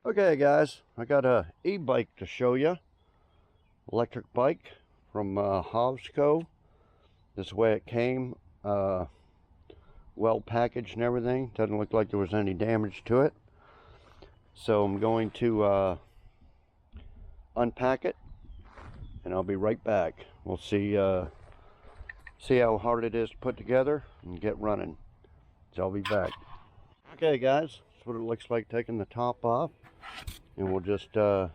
Okay guys, I got a e-bike to show you. Electric bike from Hovsco. This way it came, well packaged and everything. Doesn't look like there was any damage to it. So I'm going to unpack it and I'll be right back. We'll see how hard it is to put together and get running. So I'll be back. Okay guys, that's what it looks like taking the top off. And we'll just start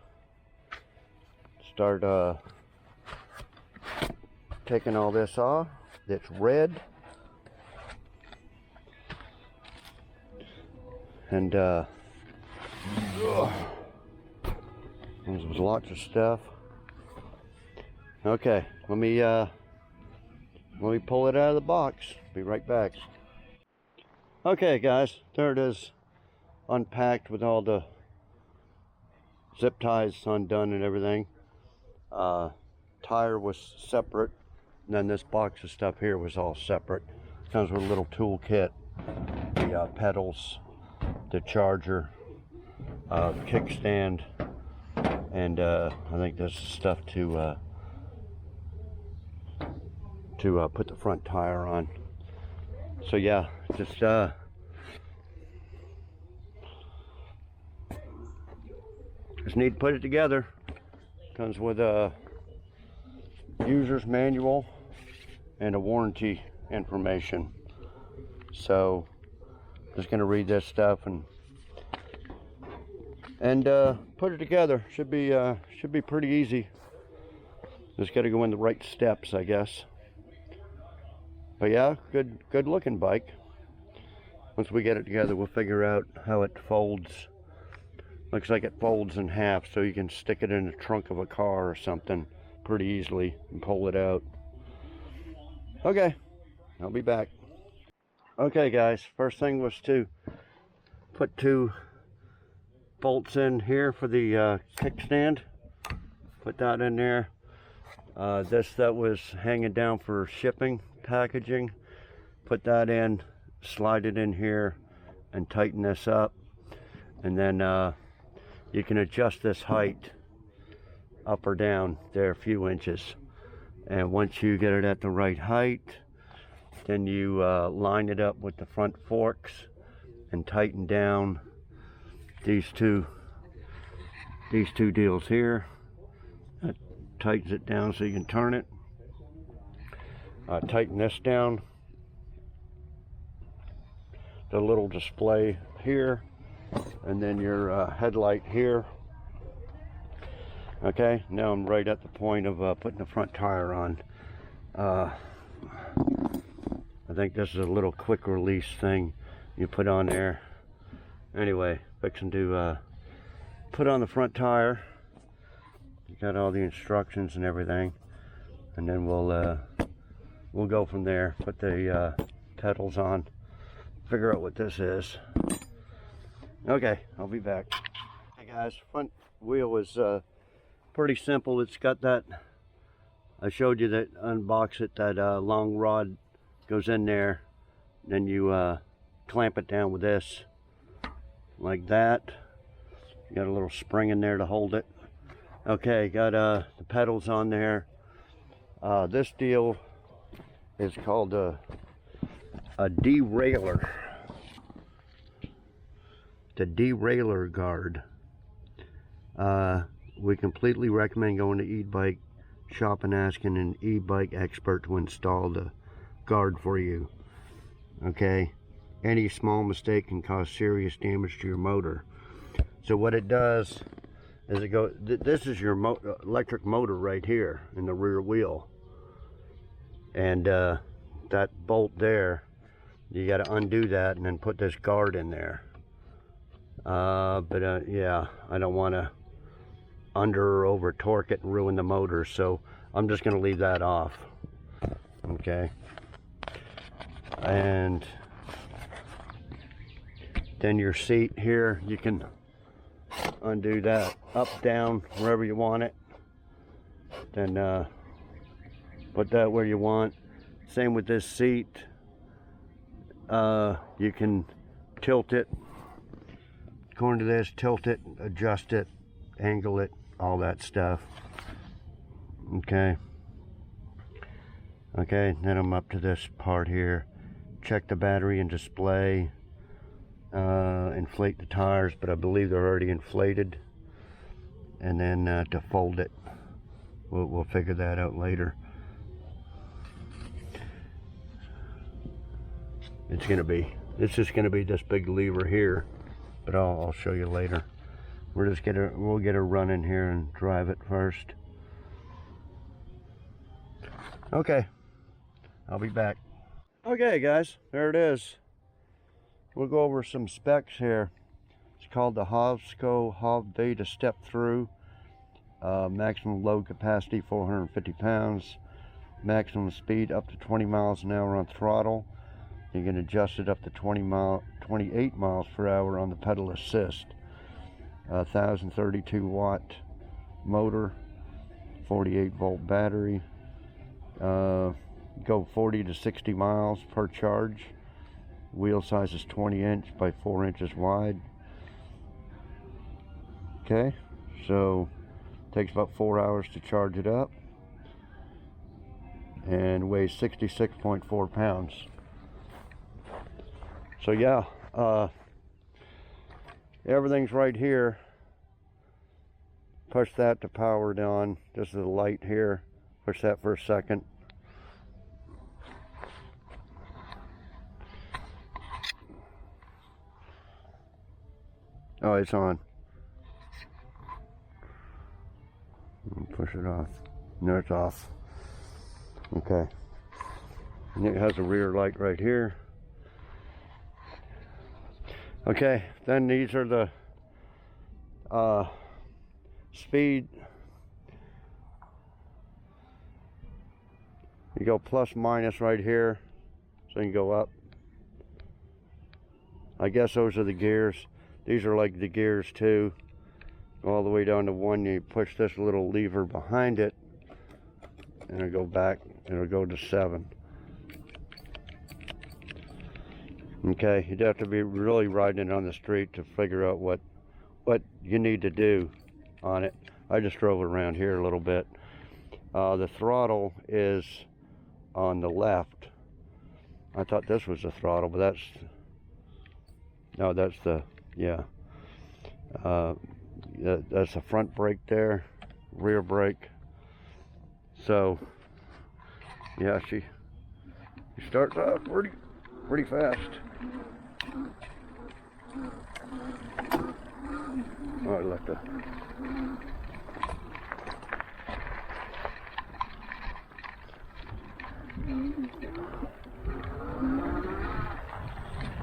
taking all this off. It's red. And there's lots of stuff. Okay, let me pull it out of the box. Be right back. Okay guys, there it is, unpacked with all the zip ties undone and everything. Tire was separate, and then this box of stuff here was all separate. Comes with a little tool kit, the pedals, the charger, kickstand, and I think this is stuff to put the front tire on. So yeah, just need to put it together. Comes with a user's manual and a warranty information. So just gonna read this stuff and put it together. Should be pretty easy. Just got to go in the right steps, I guess. But yeah, good looking bike. Once we get it together, we'll figure out how it folds. Looks like it folds in half, so you can stick it in the trunk of a car or something pretty easily and pull it out. Okay, I'll be back. Okay guys, first thing was to put 2 bolts in here for the kickstand. Put that in there. This that was hanging down for shipping, packaging. Put that in, slide it in here, and tighten this up. And then you can adjust this height up or down there a few inches. And once you get it at the right height, then you line it up with the front forks and tighten down these two deals here. That tightens it down so you can turn it. Tighten this down. The little display here, and then your headlight here. Okay, now I'm right at the point of putting the front tire on. I think this is a little quick release thing you put on there. Anyway, fixing to put on the front tire. You got all the instructions and everything, and then we'll go from there. Put the pedals on, figure out what this is. Okay, I'll be back. Hey guys, front wheel is pretty simple. It's got that, I showed you that, unbox it, that long rod goes in there. Then you clamp it down with this, like that. You got a little spring in there to hold it. Okay, got the pedals on there. This deal is called a derailleur. The derailleur guard. We completely recommend going to e-bike shop and asking an e-bike expert to install the guard for you. Okay, any small mistake can cause serious damage to your motor. So what it does is it goes, this is your electric motor right here in the rear wheel, and that bolt there, you got to undo that and then put this guard in there. Yeah, I don't want to under or over torque it and ruin the motor, so I'm just going to leave that off. Okay, and then your seat here, you can undo that up, down, wherever you want it. Then put that where you want. Same with this seat. You can tilt it according to this, tilt it, adjust it, angle it, all that stuff. Okay. Okay, then I'm up to this part here. Check the battery and display. Inflate the tires, but I believe they're already inflated. And then to fold it. We'll figure that out later. It's just gonna be this big lever here, but I'll show you later. We'll get a run in here and drive it first. Okay, I'll be back. Okay guys, there it is. We'll go over some specs here. It's called the Hovsco HovBeta Step Through. Maximum load capacity 450 pounds. Maximum speed up to 20 miles an hour on throttle. You can adjust it up to 28 miles per hour on the pedal assist. 1032 watt motor, 48 volt battery. Go 40 to 60 miles per charge. Wheel size is 20 inch by 4 inches wide. Okay, so takes about 4 hours to charge it up, and weighs 66.4 pounds. So yeah, everything's right here. Push that to power it on. This is the light here. Push that for a second. Oh, it's on. Push it off. No, it's off. Okay. And it has a rear light right here. Okay, then these are the speed. You go plus minus right here, so you can go up. I guess those are the gears. These are like the gears too. All the way down to 1, you push this little lever behind it, and it'll go back, it'll go to 7. Okay, you'd have to be really riding it on the street to figure out what you need to do on it. I just drove around here a little bit. The throttle is on the left. I thought this was the throttle, but that's the, yeah. That's the front brake there, rear brake. So, yeah, she starts off pretty fast. Oh, I left it.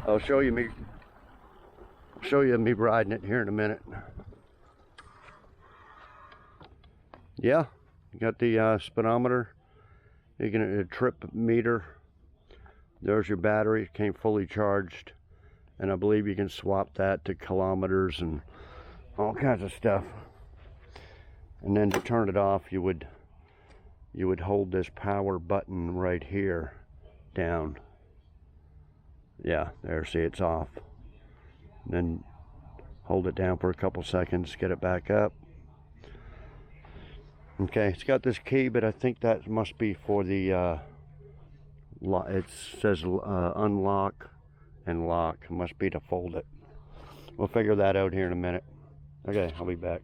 I'll show you me riding it here in a minute. Yeah, you got the speedometer. You can a trip meter. There's your battery. It came fully charged, and I believe you can swap that to kilometers and all kinds of stuff. And then to turn it off, you would hold this power button right here down. Yeah, there, see, it's off. And then hold it down for a couple seconds, get it back up. Okay, it's got this key, but I think that must be for the it says unlock and lock. It must be to fold it. We'll figure that out here in a minute. Okay, I'll be back.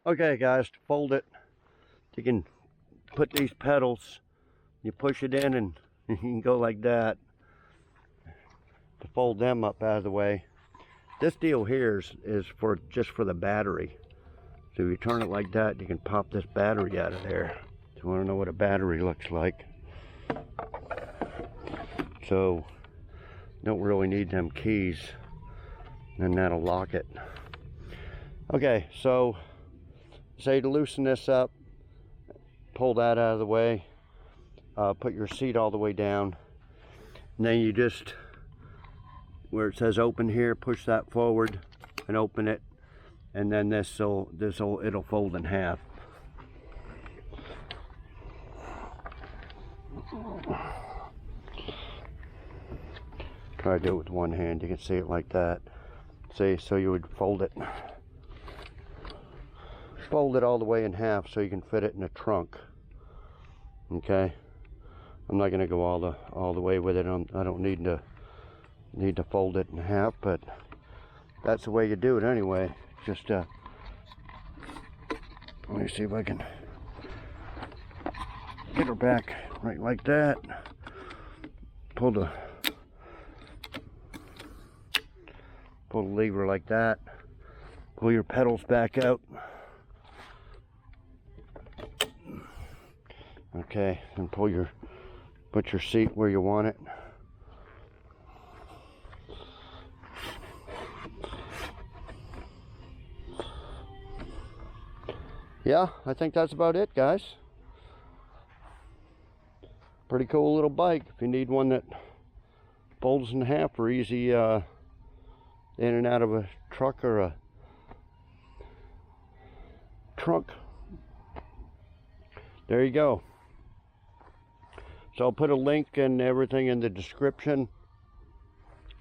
Okay guys, to fold it, you can put these pedals, you push it in and you can go like that to fold them up out of the way. This deal here is for just for the battery. So if you turn it like that, you can pop this battery out of there. If you want to know what a battery looks like. So don't really need them keys, and that'll lock it. Okay, so say to loosen this up, pull that out of the way, put your seat all the way down, and then you just, where it says open here, push that forward and open it, and then it'll fold in half. Try to do it with one hand. You can see it like that. See, so you would fold it all the way in half so you can fit it in a trunk. Okay, I'm not going to go all the way with it. I don't need to fold it in half, but that's the way you do it anyway. Just let me see if I can get her back right like that. Pull the lever like that. Pull your pedals back out. Okay, and put your seat where you want it. Yeah, I think that's about it, guys. Pretty cool little bike. If you need one that folds in half for easy in and out of a truck or a trunk, there you go. So I'll put a link and everything in the description,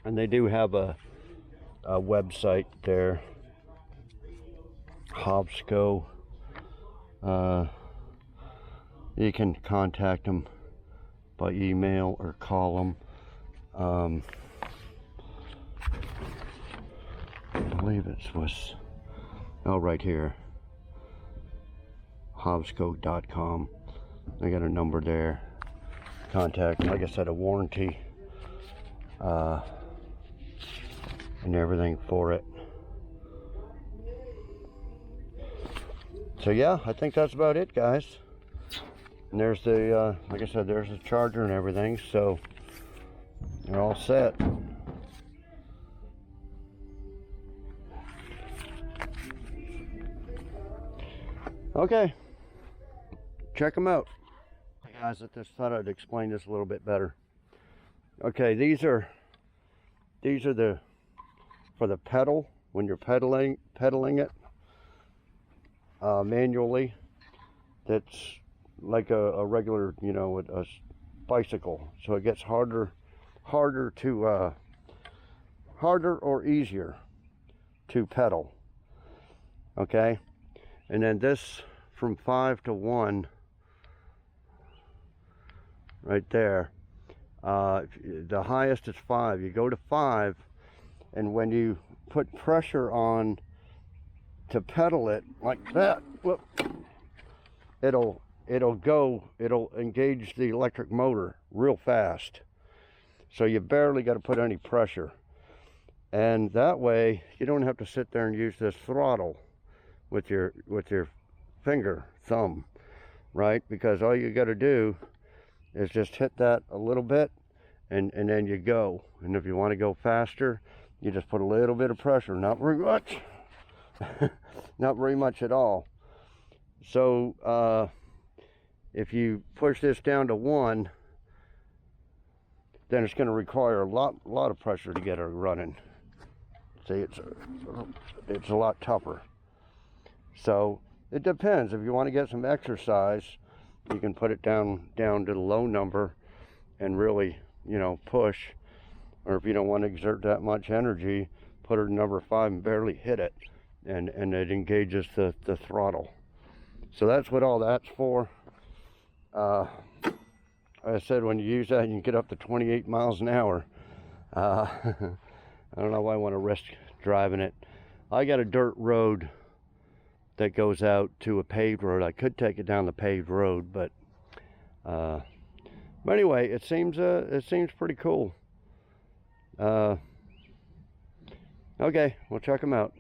and they do have a website there, Hovsco. You can contact them by email or call them. I believe it was right here, Hovsco.com. I got a number there. Contact, like I said, a warranty and everything for it. So yeah, I think that's about it, guys. And there's the like I said, there's the charger and everything, so you're all set. Okay, check them out. Hey guys, I just thought I'd explain this a little bit better. Okay, these are the for the pedal when you're pedaling it manually. That's like a regular, you know, a bicycle. So it gets harder or easier to pedal. Okay, and then this from 5 to 1 right there. The highest is 5. You go to 5, and when you put pressure on to pedal it like that, whoop, it'll engage the electric motor real fast. So you barely got to put any pressure, and that way you don't have to sit there and use this throttle with your thumb, right? Because all you got to do is just hit that a little bit, and then you go. And if you want to go faster, you just put a little bit of pressure, not very much. Not very much at all. So if you push this down to 1, then it's going to require a lot of pressure to get her running. See, it's a lot tougher. So it depends. If you want to get some exercise, you can put it down to the low number and really, you know, push. Or if you don't want to exert that much energy, put her to number 5 and barely hit it, and it engages the throttle. So that's what all that's for. I said when you use that, you can get up to 28 miles an hour. I don't know why I want to risk driving it. I got a dirt road that goes out to a paved road. I could take it down the paved road, but anyway, it seems pretty cool. Okay, we'll check them out.